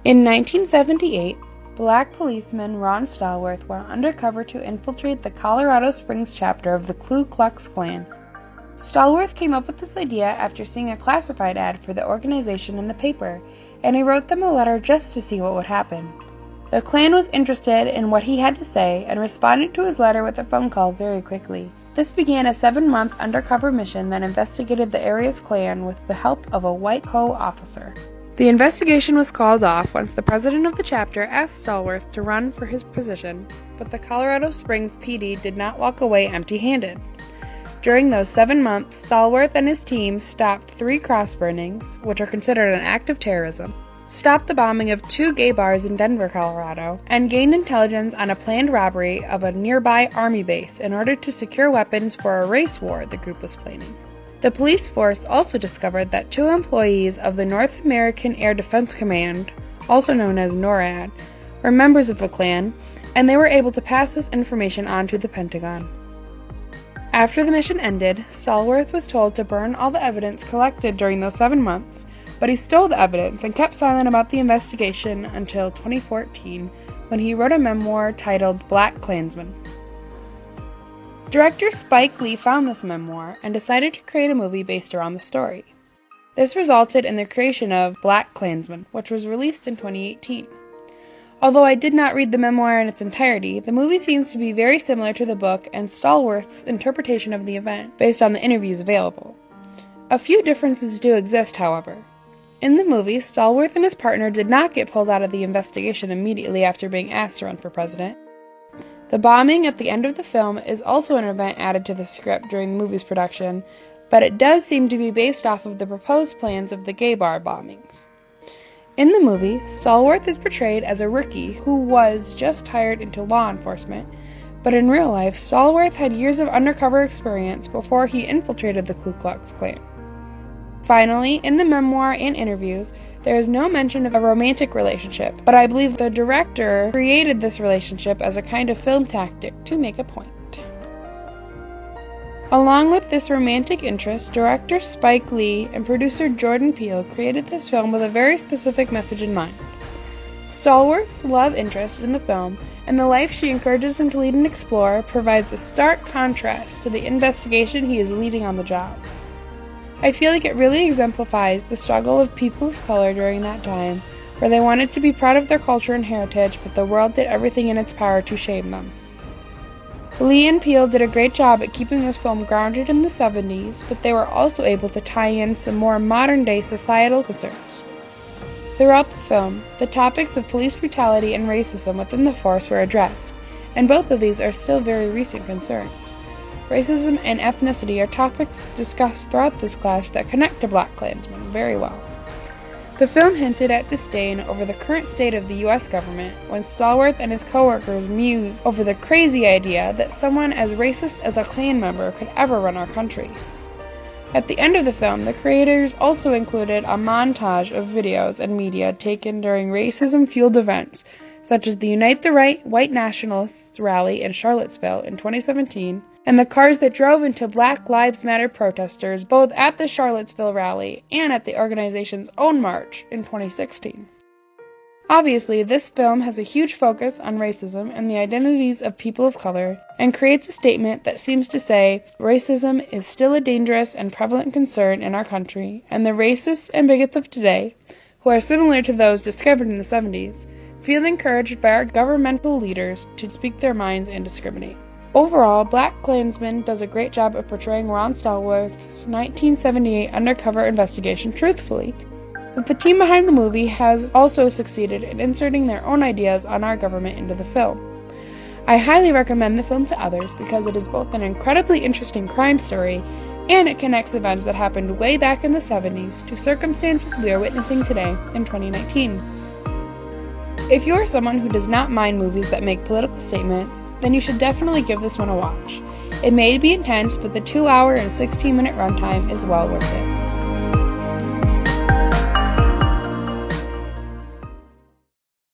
In 1978, Black policeman Ron Stallworth went undercover to infiltrate the Colorado Springs chapter of the Ku Klux Klan. Stallworth came up with this idea after seeing a classified ad for the organization in the paper, and he wrote them a letter just to see what would happen. The Klan was interested in what he had to say and responded to his letter with a phone call very quickly. This began a 7-month undercover mission that investigated the area's Klan with the help of a white co-officer. The investigation was called off once the president of the chapter asked Stallworth to run for his position, but the Colorado Springs PD did not walk away empty-handed. During those 7 months, Stallworth and his team stopped 3 cross burnings, which are considered an act of terrorism, stopped the bombing of 2 gay bars in Denver, Colorado, and gained intelligence on a planned robbery of a nearby army base in order to secure weapons for a race war the group was planning. The police force also discovered that 2 employees of the North American Air Defense Command, also known as NORAD, were members of the Klan, and they were able to pass this information on to the Pentagon. After the mission ended, Stallworth was told to burn all the evidence collected during those 7 months, but he stole the evidence and kept silent about the investigation until 2014, when he wrote a memoir titled BlacKkKlansman. Director Spike Lee found this memoir and decided to create a movie based around the story. This resulted in the creation of BlacKkKlansman, which was released in 2018. Although I did not read the memoir in its entirety, the movie seems to be very similar to the book and Stallworth's interpretation of the event, based on the interviews available. A few differences do exist, however. In the movie, Stallworth and his partner did not get pulled out of the investigation immediately after being asked to run for president. The bombing at the end of the film is also an event added to the script during the movie's production, but it does seem to be based off of the proposed plans of the gay bar bombings. In the movie, Stallworth is portrayed as a rookie who was just hired into law enforcement, but in real life, Stallworth had years of undercover experience before he infiltrated the Ku Klux Klan. Finally, in the memoir and interviews, there is no mention of a romantic relationship, but I believe the director created this relationship as a kind of film tactic to make a point. Along with this romantic interest, director Spike Lee and producer Jordan Peele created this film with a very specific message in mind. Stallworth's love interest in the film and the life she encourages him to lead and explore provides a stark contrast to the investigation he is leading on the job. I feel like it really exemplifies the struggle of people of color during that time, where they wanted to be proud of their culture and heritage, but the world did everything in its power to shame them. Lee and Peele did a great job at keeping this film grounded in the 70s, but they were also able to tie in some more modern-day societal concerns. Throughout the film, the topics of police brutality and racism within the force were addressed, and both of these are still very recent concerns. Racism and ethnicity are topics discussed throughout this clash that connect to BlacKkKlansman very well. The film hinted at disdain over the current state of the U.S. government when Stallworth and his co-workers mused over the crazy idea that someone as racist as a Klan member could ever run our country. At the end of the film, the creators also included a montage of videos and media taken during racism-fueled events, such as the Unite the Right White Nationalists rally in Charlottesville in 2017, and the cars that drove into Black Lives Matter protesters both at the Charlottesville rally and at the organization's own march in 2016. Obviously, this film has a huge focus on racism and the identities of people of color, and creates a statement that seems to say racism is still a dangerous and prevalent concern in our country, and the racists and bigots of today, who are similar to those discovered in the 70s, feel encouraged by our governmental leaders to speak their minds and discriminate. Overall, BlacKkKlansman does a great job of portraying Ron Stallworth's 1978 undercover investigation truthfully, but the team behind the movie has also succeeded in inserting their own ideas on our government into the film. I highly recommend the film to others because it is both an incredibly interesting crime story and it connects events that happened way back in the 70s to circumstances we are witnessing today in 2019. If you are someone who does not mind movies that make political statements, then you should definitely give this one a watch. It may be intense, but the 2-hour and 16-minute runtime is well worth it.